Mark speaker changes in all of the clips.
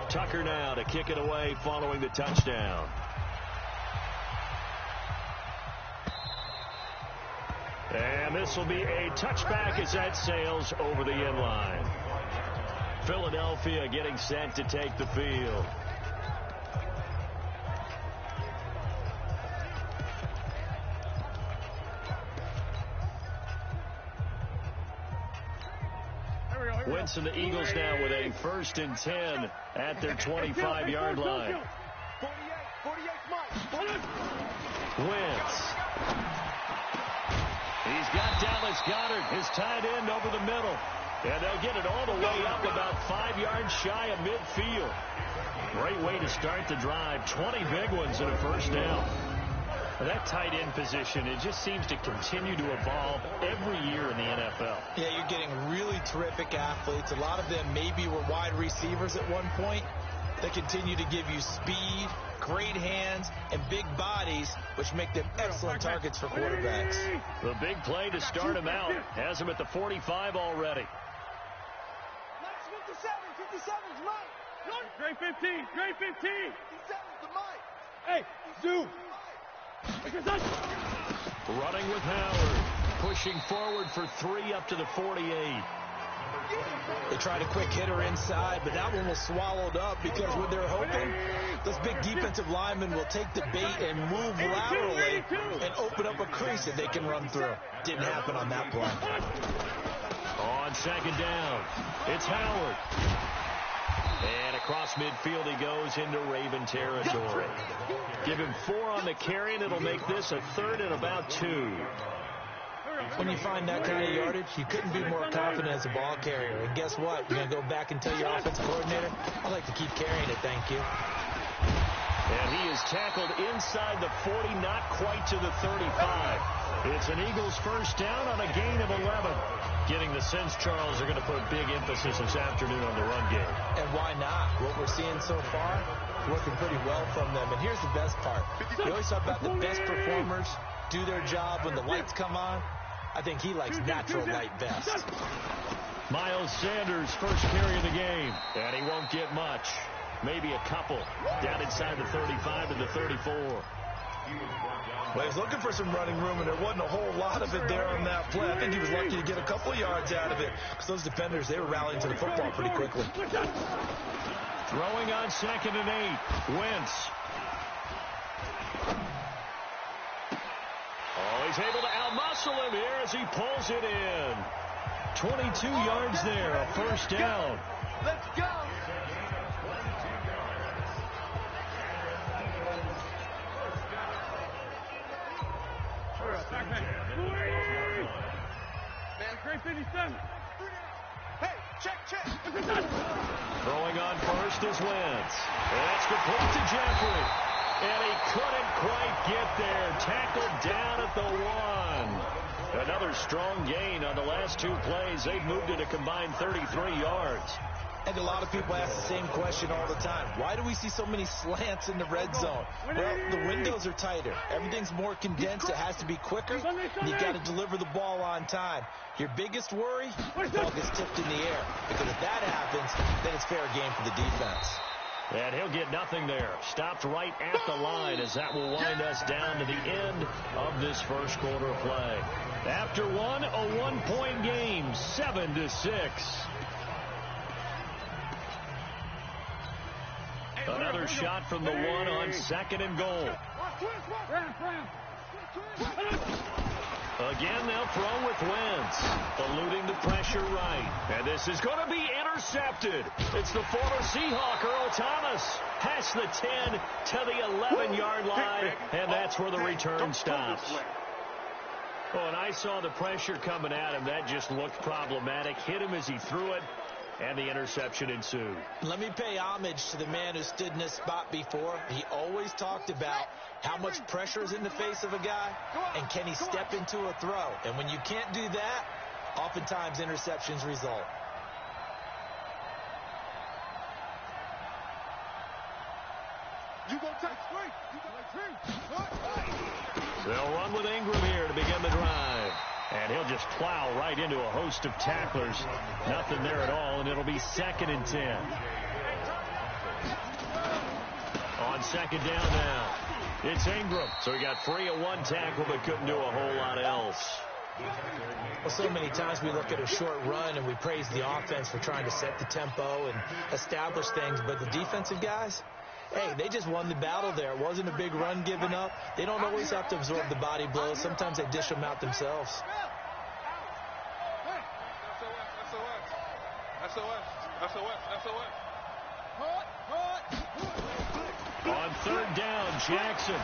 Speaker 1: Tucker now to kick it away following the touchdown. And this will be a touchback as that sails over the end line. Philadelphia getting set to take the field. Wentz and the Eagles now with a 1st and 10 at their 25-yard line. Wentz. He's got Dallas Goedert, his tight end, over the middle. And they'll get it all the way up about 5 yards shy of midfield. Great way to start the drive. 20 big ones and a first down.
Speaker 2: That tight end position, it just seems to continue to evolve every year in the NFL.
Speaker 3: Yeah, you're getting really terrific athletes. A lot of them maybe were wide receivers at one point. They continue to give you speed, great hands, and big bodies, which make them excellent targets for quarterbacks.
Speaker 1: The big play to start him out. Has him at the 45 already.
Speaker 4: 57's Mike.
Speaker 5: Great 15. Great 15.
Speaker 4: 57's the Mike.
Speaker 5: Hey, Zoo.
Speaker 1: Running with Howard. Pushing forward for 3 up to the 48.
Speaker 3: They tried a quick hitter inside, but that one was swallowed up because when they're hoping, those big defensive linemen will take the bait and move laterally and open up a crease that they can run through. Didn't happen on that play.
Speaker 1: On 2nd down, it's Howard. And across midfield he goes into Raven territory. Give him 4 on the carry, and it'll make this a 3rd and about 2.
Speaker 3: When you find that kind of yardage, you couldn't be more confident as a ball carrier. And guess what? You're going to go back and tell your offensive coordinator, I'd like to keep carrying it, thank you.
Speaker 1: And he is tackled inside the 40, not quite to the 35. It's an Eagles first down on a gain of 11. Getting the sense, Charles, are going to put big emphasis this afternoon on the run game.
Speaker 3: And why not? What we're seeing so far, working pretty well from them. And here's the best part. We always talk about the best performers do their job when the lights come on. I think he likes natural light best.
Speaker 1: Miles Sanders, first carry of the game. And he won't get much. Maybe a couple. Down inside the 35 to the 34.
Speaker 6: Well, he was looking for some running room, and there wasn't a whole lot of it there on that play. I think he was lucky to get a couple of yards out of it because those defenders, they were rallying to the football pretty quickly.
Speaker 1: Throwing on 2nd and 8. Wentz. Oh, he's able to outmuscle him here as he pulls it in. 22 yards there, a first down.
Speaker 4: Let's go.
Speaker 5: Great 57.
Speaker 4: Hey, check.
Speaker 1: Throwing on first is Wentz. That's complete to Jeffrey. And he couldn't quite get there. Tackled down at the 1. Another strong gain on the last 2 plays. They've moved it a combined 33 yards.
Speaker 3: And a lot of people ask the same question all the time. Why do we see so many slants in the red zone? Well, the windows are tighter. Everything's more condensed. It has to be quicker. And you've got to deliver the ball on time. Your biggest worry, the ball gets tipped in the air. Because if that happens, then it's fair game for the defense.
Speaker 1: And he'll get nothing there. Stopped right at the line as that will wind us down to the end of this first quarter play. After one, a 1-point game, 7-6. Another shot from the 1 on 2nd and goal. Again, they'll throw with Wentz, eluding the pressure right. And this is going to be intercepted. It's the former Seahawk, Earl Thomas. Past the 10 to the 11-yard line, and that's where the return stops. Oh, and I saw the pressure coming at him. That just looked problematic. Hit him as he threw it. And the interception ensued.
Speaker 3: Let me pay homage to the man who stood in this spot before. He always talked about how much pressure is in the face of a guy, and can he step into a throw. And when you can't do that, oftentimes interceptions result.
Speaker 4: You gonna take 3.
Speaker 1: They'll run with Ingram here to begin the drive. And he'll just plow right into a host of tacklers. Nothing there at all, and it'll be 2nd and 10. On second down now, it's Ingram. So he got free of one tackle but couldn't do a whole lot else.
Speaker 3: Well, so many times we look at a short run and we praise the offense for trying to set the tempo and establish things, but the defensive guys, hey, they just won the battle there. It wasn't a big run given up. They don't always have to absorb the body blows. Sometimes they dish them out themselves.
Speaker 1: On third down, Jackson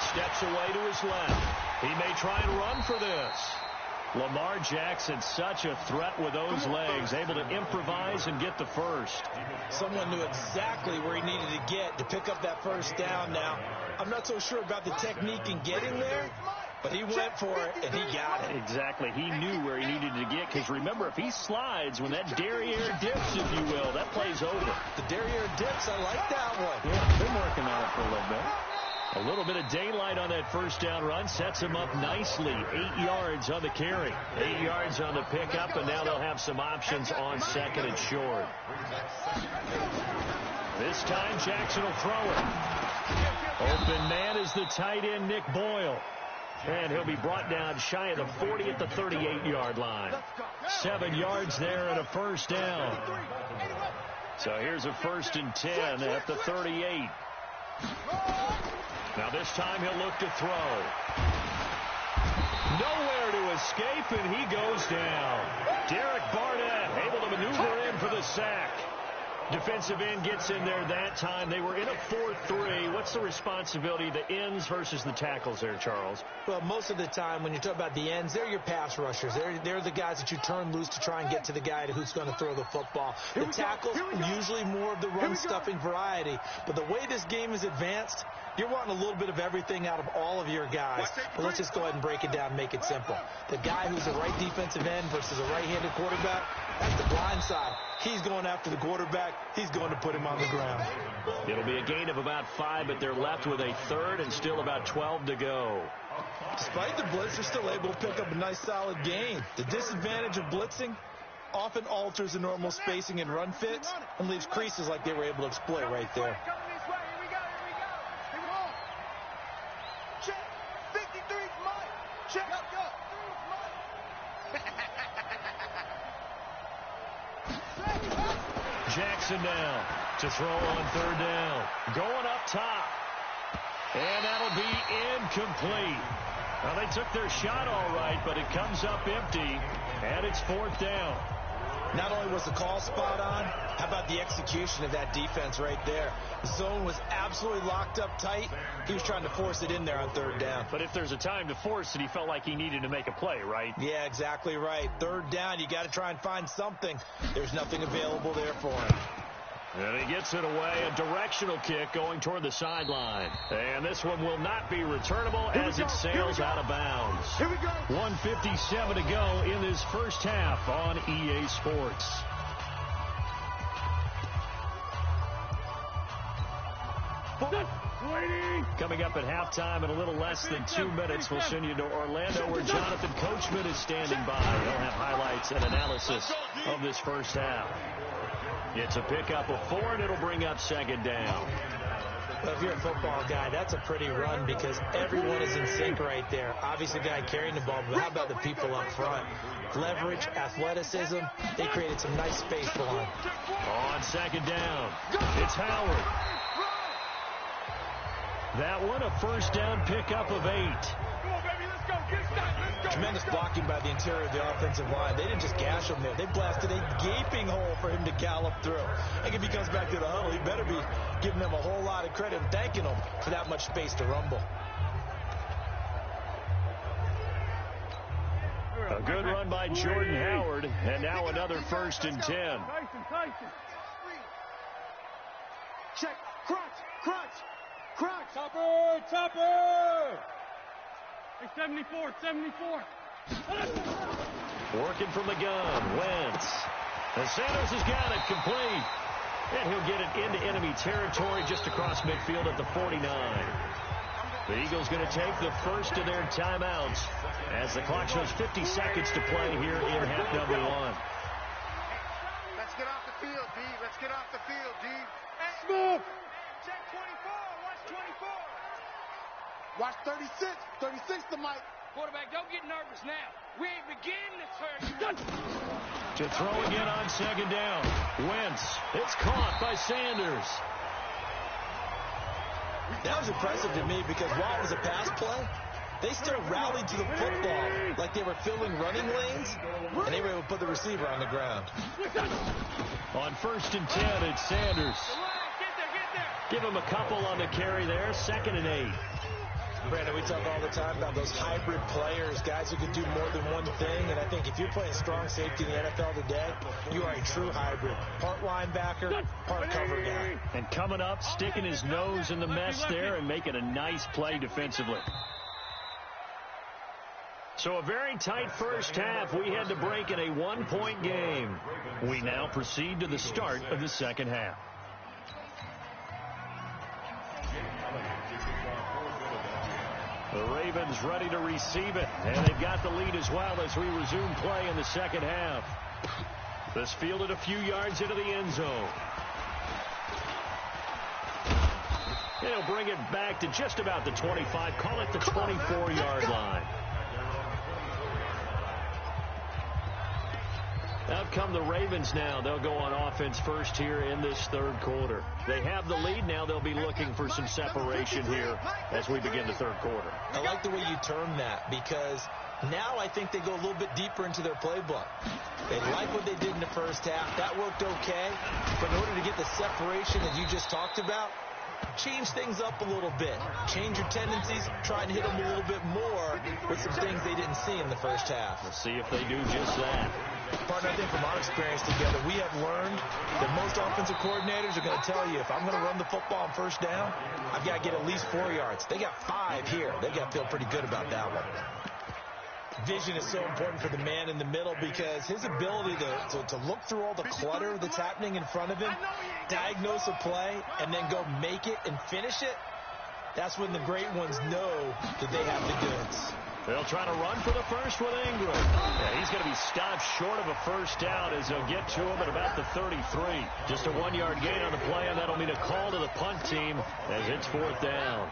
Speaker 1: steps away to his left. He may try and run for this. Lamar Jackson, such a threat with those legs, able to improvise and get the first.
Speaker 3: Someone knew exactly where he needed to get to pick up that first down now. I'm not so sure about the technique in getting there, but he went for it, and he got it.
Speaker 1: Exactly. He knew where he needed to get, because remember, if he slides, when that derriere dips, if you will, that play's over.
Speaker 3: The derriere dips, I like that one.
Speaker 1: Yeah, been working on it for a little bit. A little bit of daylight on that first down run sets him up nicely. 8 yards on the carry, 8 yards on the pickup, and now they'll have some options on second and short. This time Jackson will throw it. Open man is the tight end, Nick Boyle. And he'll be brought down shy of the 40 at the 38-yard line. 7 yards there and a first down. So here's a 1st and 10 at the 38. Now this time he'll look to throw. Nowhere to escape, and he goes down. Derek Barnett able to maneuver in for the sack. Defensive end gets in there that time. They were in a 4-3. What's the responsibility of the ends versus the tackles there, Charles?
Speaker 3: Well, most of the time when you talk about the ends, they're your pass rushers. They're the guys that you turn loose to try and get to the guy who's going to throw the football. The tackles, usually more of the run-stuffing variety. But the way this game is advanced, you're wanting a little bit of everything out of all of your guys. But let's just go ahead and break it down and make it simple. The guy who's a right defensive end versus a right-handed quarterback, that's the blind side. He's going after the quarterback. He's going to put him on the ground.
Speaker 1: It'll be a gain of about 5, but they're left with a third and still about 12 to go.
Speaker 3: Despite the blitz, they're still able to pick up a nice, solid gain. The disadvantage of blitzing often alters the normal spacing and run fits and leaves creases like they were able to exploit right there.
Speaker 4: Check. 53, Mike. Check. Go.
Speaker 1: Jackson now to throw on third down. Going up top. And that'll be incomplete. Well, they took their shot all right, but it comes up empty, and it's 4th down.
Speaker 3: Not only was the call spot on, how about the execution of that defense right there? The zone was absolutely locked up tight. He was trying to force it in there on third down.
Speaker 1: But if there's a time to force it, he felt like he needed to make a play, right?
Speaker 3: Yeah, exactly right. Third down, you got to try and find something. There's nothing available there for him.
Speaker 1: And he gets it away, a directional kick going toward the sideline. And this one will not be returnable as it sails out of bounds.
Speaker 4: Here we go.
Speaker 1: 1:57 to go in this first half on EA Sports. Coming up at halftime in a little less than 2 minutes, we'll send you to Orlando where Jonathan Coachman is standing by. He'll have highlights and analysis of this first half. It's a pickup of 4, and it'll bring up second down.
Speaker 3: Well, if you're a football guy, that's a pretty run because everyone is in sync right there. Obviously, the guy carrying the ball, but how about the people up front? Leverage, athleticism, they created some nice space for him.
Speaker 1: On second down, it's Howard. That one, a first down pickup of 8.
Speaker 4: Come on, baby, let's go. Get started. Let's go.
Speaker 3: Tremendous blocking by the interior of the offensive line. They didn't just gash him there. They blasted a gaping hole for him to gallop through. I think if he comes back to the huddle, he better be giving them a whole lot of credit and thanking them for that much space to rumble.
Speaker 1: A good run by Jordan Howard, and now another 1st and 10.
Speaker 5: Tyson.
Speaker 4: Check. Crunch.
Speaker 5: Topper. Hey, 74.
Speaker 1: Working from the gun, Wentz. And Santos has got it complete. And he'll get it into enemy territory just across midfield at the 49. The Eagles going to take the first of their timeouts as the clock shows 50 seconds to play here in half number 1.
Speaker 4: Let's get off the field, D. Let's get off the field, D. Smooth. Check 24. Watch 24. Watch 36. 36 to Mike. Quarterback, don't get nervous now. We ain't beginning to turn you.
Speaker 1: To throw again on second down. Wentz. It's caught by Sanders.
Speaker 3: That was impressive to me because while it was a pass play, they still rallied to the football like they were filling running lanes, and they were able to put the receiver on the ground.
Speaker 1: On 1st and 10, it's Sanders.
Speaker 4: Get there.
Speaker 1: Give him a couple on the carry there. 2nd and 8.
Speaker 3: Brandon, we talk all the time about those hybrid players, guys who can do more than one thing, and I think if you're playing strong safety in the NFL today, you are a true hybrid. Part linebacker, part cover guy.
Speaker 1: And coming up, sticking his nose in the mess there and making a nice play defensively. So a very tight first half. We had to break in a 1-point game. We now proceed to the start of the second half. The Ravens ready to receive it, and they've got the lead as well as we resume play in the second half. This fielded a few yards into the end zone. And he'll bring it back to just about the 25, call it the 24-yard line. Out come the Ravens now. They'll go on offense first here in this third quarter. They have the lead now. They'll be looking for some separation here as we begin the third quarter.
Speaker 3: I like the way you term that because now I think they go a little bit deeper into their playbook. They like what they did in the first half. That worked okay. But in order to get the separation that you just talked about, change things up a little bit. Change your tendencies. Try and hit them a little bit more with some things they didn't see in the first half.
Speaker 1: Let's see if they do just that.
Speaker 3: Partner, I think from our experience together, we have learned that most offensive coordinators are going to tell you, if I'm going to run the football on first down, I've got to get at least 4 yards. They got 5 here. They got to feel pretty good about that one. Vision is so important for the man in the middle because his ability to look through all the clutter that's happening in front of him, diagnose a play, and then go make it and finish it, that's when the great ones know that they have the goods.
Speaker 1: They'll try to run for the first with Ingram. Yeah, he's going to be stopped short of a first down as they'll get to him at about the 33. Just a 1-yard gain on the play, and that'll mean a call to the punt team as it's 4th down.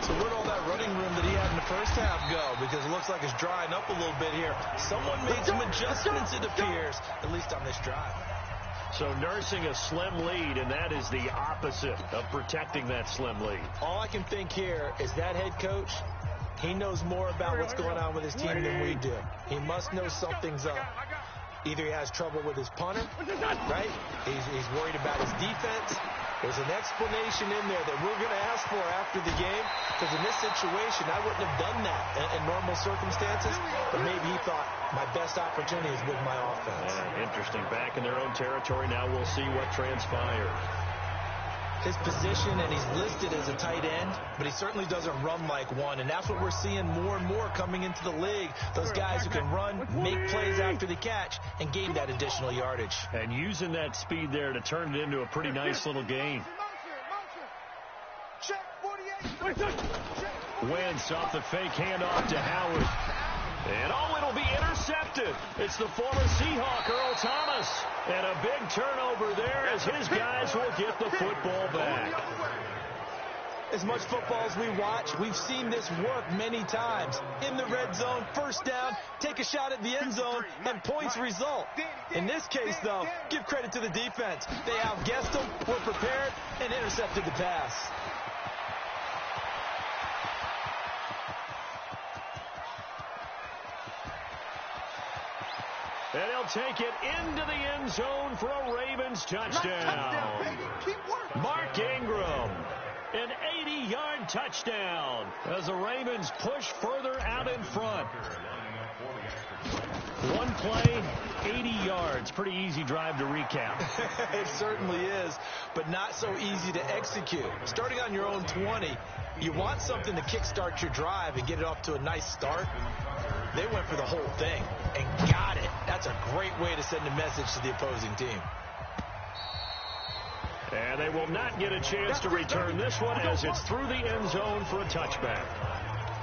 Speaker 3: So where'd all that running room that he had in the first half go? Because it looks like it's drying up a little bit here. Someone made some adjustments, it appears, at least on this drive.
Speaker 1: So nursing a slim lead, and that is the opposite of protecting that slim lead.
Speaker 3: All I can think here is that head coach, he knows more about what's going on with his team than we do. He must know something's up. Either he has trouble with his punter, right? He's worried about his defense. There's an explanation in there that we're going to ask for after the game, because in this situation, I wouldn't have done that in normal circumstances, but maybe he thought my best opportunity is with my offense.
Speaker 1: Yeah, interesting. Back in their own territory now, we'll see what transpires.
Speaker 3: His position, and he's listed as a tight end, but he certainly doesn't run like one, and that's what we're seeing more and more coming into the league. Those guys who can run, make plays after the catch, and gain that additional yardage.
Speaker 1: And using that speed there to turn it into a pretty nice little gain.
Speaker 4: Check 48.
Speaker 1: Wentz off the fake handoff to Howard. And it'll be intercepted. It's the former Seahawk, Earl Thomas. And a big turnover there as his guys will get the football back.
Speaker 3: As much football as we watch, we've seen this work many times. In the red zone, first down, take a shot at the end zone, and points result. In this case, though, give credit to the defense. They outguessed them, were prepared, and intercepted the pass.
Speaker 1: And he'll take it into the end zone for a Ravens touchdown. Mark Ingram, an 80-yard touchdown as the Ravens push further out in front. One play, 80 yards. Pretty easy drive to recap.
Speaker 3: It certainly is, but not so easy to execute. Starting on your own 20, you want something to kickstart your drive and get it off to a nice start. They went for the whole thing and got it. That's a great way to send a message to the opposing team.
Speaker 1: And they will not get a chance to return this one as it's through the end zone for a touchback.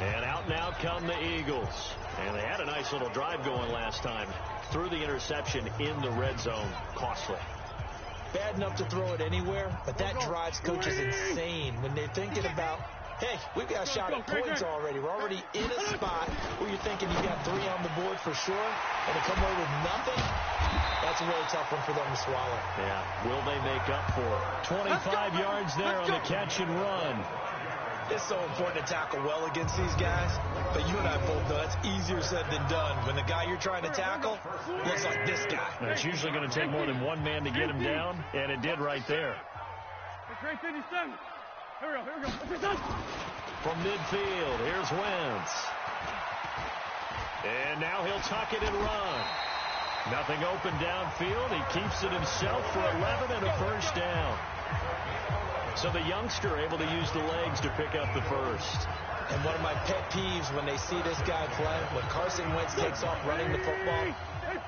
Speaker 1: And out come the Eagles. And they had a nice little drive going last time. Through the interception in the red zone. Costly.
Speaker 3: bad enough to throw it anywhere, but that drives coaches insane when they're thinking about, hey, we've got a shot at points already. We're already in a spot where you're thinking you got 3 on the board for sure, and to come away with nothing, that's a really tough one for them to swallow.
Speaker 1: Yeah, will they make up for it? 25 yards there on the catch and run.
Speaker 3: It's so important to tackle well against these guys, but you and I both know that's easier said than done. When the guy you're trying to tackle looks like this guy.
Speaker 1: And it's usually going to take more than one man to get him down, and it did right there.
Speaker 5: It's right 57. Here we go.
Speaker 1: From midfield, here's Wentz. And now he'll tuck it and run. Nothing open downfield. He keeps it himself for 11 and a first down. So the youngster able to use the legs to pick up the first.
Speaker 3: And one of my pet peeves when they see this guy play, when Carson Wentz takes off running the football,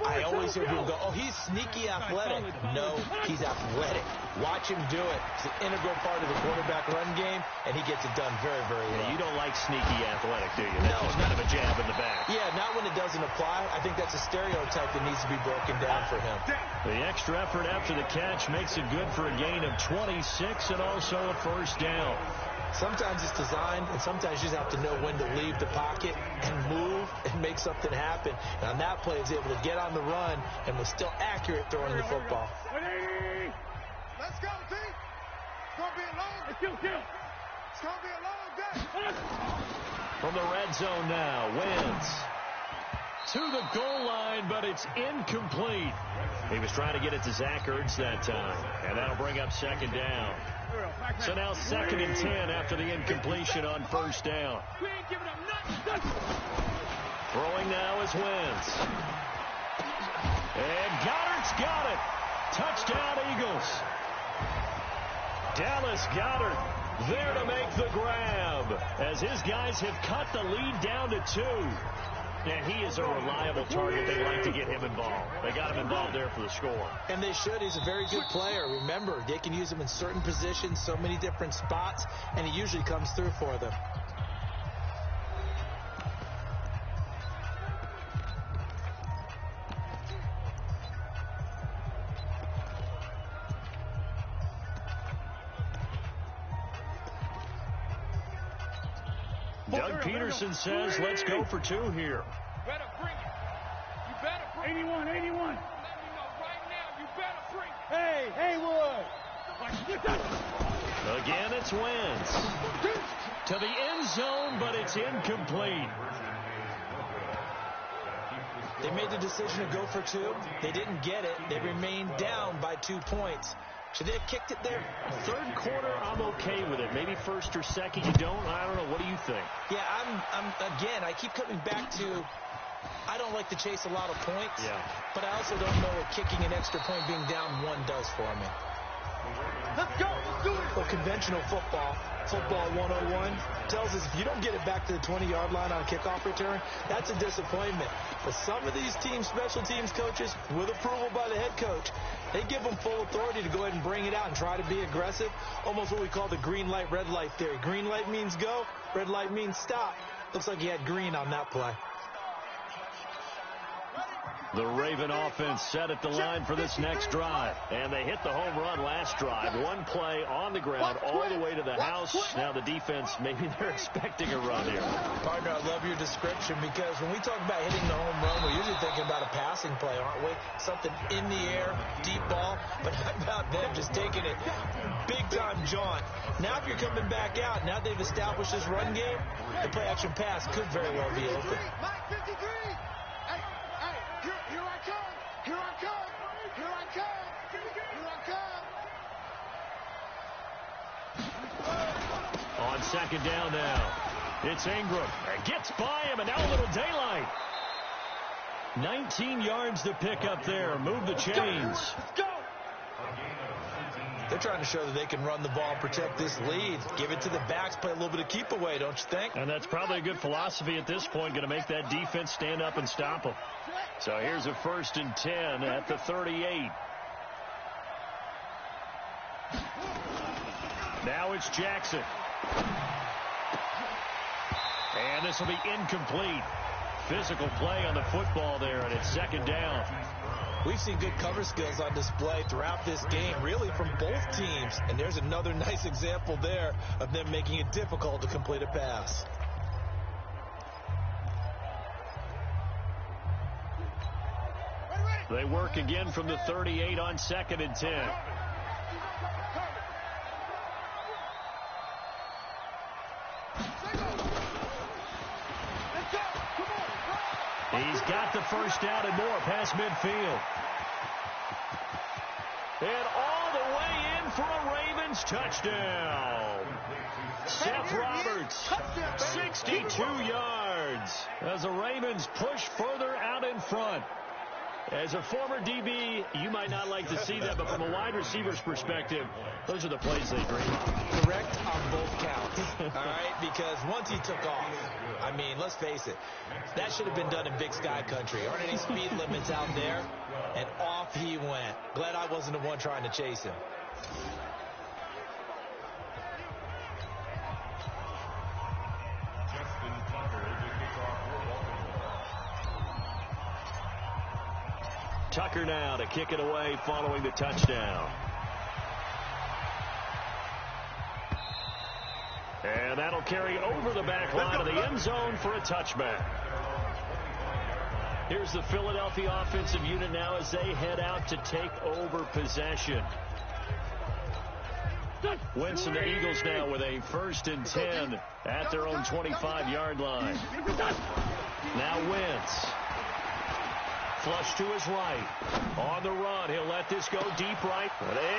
Speaker 3: I always hear people go, oh, he's sneaky athletic. No, he's athletic. Watch him do it. It's an integral part of the quarterback run game, and he gets it done very, very well.
Speaker 1: Yeah, you don't like sneaky athletic, do you?
Speaker 3: No.
Speaker 1: It's kind of a jab in the back.
Speaker 3: Yeah, not when it doesn't apply. I think that's a stereotype that needs to be broken down for him.
Speaker 1: The extra effort after the catch makes it good for a gain of 26 and also a first down.
Speaker 3: Sometimes it's designed, and sometimes you just have to know when to leave the pocket and move and make something happen. And on that play, he was able to get on the run and was still accurate throwing the football.
Speaker 4: Let's go, T. It's going to be a long day. It's going to be a long day.
Speaker 1: From the red zone now, Wentz to the goal line, but it's incomplete. He was trying to get it to Zach Ertz that time, and that'll bring up second down. So now 2nd and 10 after the incompletion on first down.
Speaker 4: We ain't giving up nothing.
Speaker 1: Throwing now is Wentz. And Goddard's got it. Touchdown, Eagles. Dallas Goedert there to make the grab as his guys have cut the lead down to 2. And he is a reliable target. They like to get him involved. They got him involved there for the score.
Speaker 3: And they should. He's a very good player. Remember, they can use him in certain positions, so many different spots, and he usually comes through for them.
Speaker 1: Doug Peterson says, let's go for 2 here.
Speaker 4: Better bring it. You better bring it.
Speaker 5: 81.
Speaker 4: Let me know right now. You better bring it.
Speaker 5: Hey, Haywood.
Speaker 1: Again, it's Wentz. To the end zone, but it's incomplete.
Speaker 3: They made the decision to go for 2. They didn't get it. They remained down by 2 points. Should they have kicked it there?
Speaker 1: Third quarter, I'm okay with it. Maybe first or second, you don't. I don't know. What do you think?
Speaker 3: Yeah, again, I keep coming back to, I don't like to chase a lot of points.
Speaker 1: Yeah.
Speaker 3: But I also don't know what kicking an extra point being down 1 does for me.
Speaker 4: Let's go. Let's do it.
Speaker 3: Well, conventional football 101, tells us if you don't get it back to the 20-yard line on a kickoff return, that's a disappointment. But some of these teams, special teams coaches, with approval by the head coach, they give them full authority to go ahead and bring it out and try to be aggressive, almost what we call the green light, red light theory. Green light means go, red light means stop. Looks like he had green on that play.
Speaker 1: The Raven offense set at the line for this next drive. And they hit the home run last drive. 1 play on the ground all the way to the house. Now the defense, maybe they're expecting a run here.
Speaker 3: Partner, I love your description because when we talk about hitting the home run, we're usually thinking about a passing play, aren't we? Something in the air, deep ball. But how about them just taking it big-time jaunt? Now if you're coming back out, now they've established this run game, the play-action pass could very well be open.
Speaker 4: Mike 53. Here I come. Here I come. Here I come. Here I come.
Speaker 1: On second down now, it's Ingram. It gets by him, and now a little daylight. 19 yards to pick up there. Move the chains.
Speaker 4: Let's go.
Speaker 3: They're trying to show that they can run the ball, protect this lead. Give it to the backs, play a little bit of keep away, don't you think?
Speaker 1: And that's probably a good philosophy at this point, going to make that defense stand up and stop them. So here's a 1st and 10 at the 38. Now it's Jackson. And this will be incomplete.
Speaker 2: physical play on the football there, and it's second down.
Speaker 3: We've seen good cover skills on display throughout this game, really from both teams. And there's another nice example there of them making it difficult to complete a pass.
Speaker 2: They work again from the 38 on 2nd and 10. He's got the first down and more past midfield. And all the way in for a Ravens touchdown. Seth Roberts, 62 yards as the Ravens push further out in front. As a former DB, you might not like to see that, but from a wide receiver's perspective, those are the plays they dream of.
Speaker 3: Correct on both counts, all right? Because once he took off, I mean, let's face it, that should have been done in Big Sky country. Aren't any speed limits out there? And off he went. Glad I wasn't the one trying to chase him.
Speaker 1: Tucker now to kick it away following the touchdown. And that'll carry over the back line of the end zone for a touchback. Here's the Philadelphia offensive unit now as they head out to take over possession. Wentz and the Eagles now with a 1st and 10 at their own 25-yard line. Now Wentz. Flush to his right. On the run, he'll let this go deep right.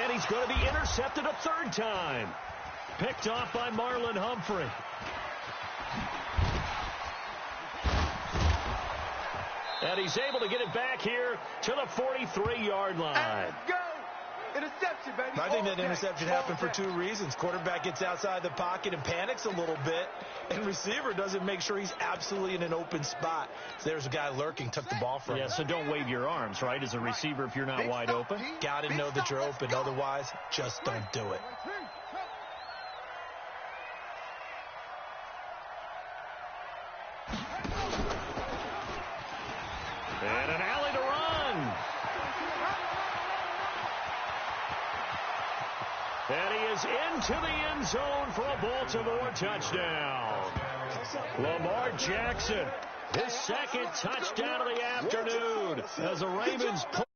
Speaker 1: And he's going to be intercepted a 3rd time. Picked off by Marlon Humphrey. And he's able to get it back here to the 43-yard line.
Speaker 4: Go! Interception, baby.
Speaker 3: I think that interception happened for 2 reasons. Quarterback gets outside the pocket and panics a little bit, and receiver doesn't make sure he's absolutely in an open spot. So there's a guy lurking, took the ball from him.
Speaker 2: Yeah, so don't wave your arms, right, as a receiver if you're not wide open.
Speaker 3: Got to know that you're open. Otherwise, just don't do it.
Speaker 1: And an alley to run. And he is into the end zone for a Baltimore touchdown. Lamar Jackson, his 2nd touchdown of the afternoon as the Ravens pull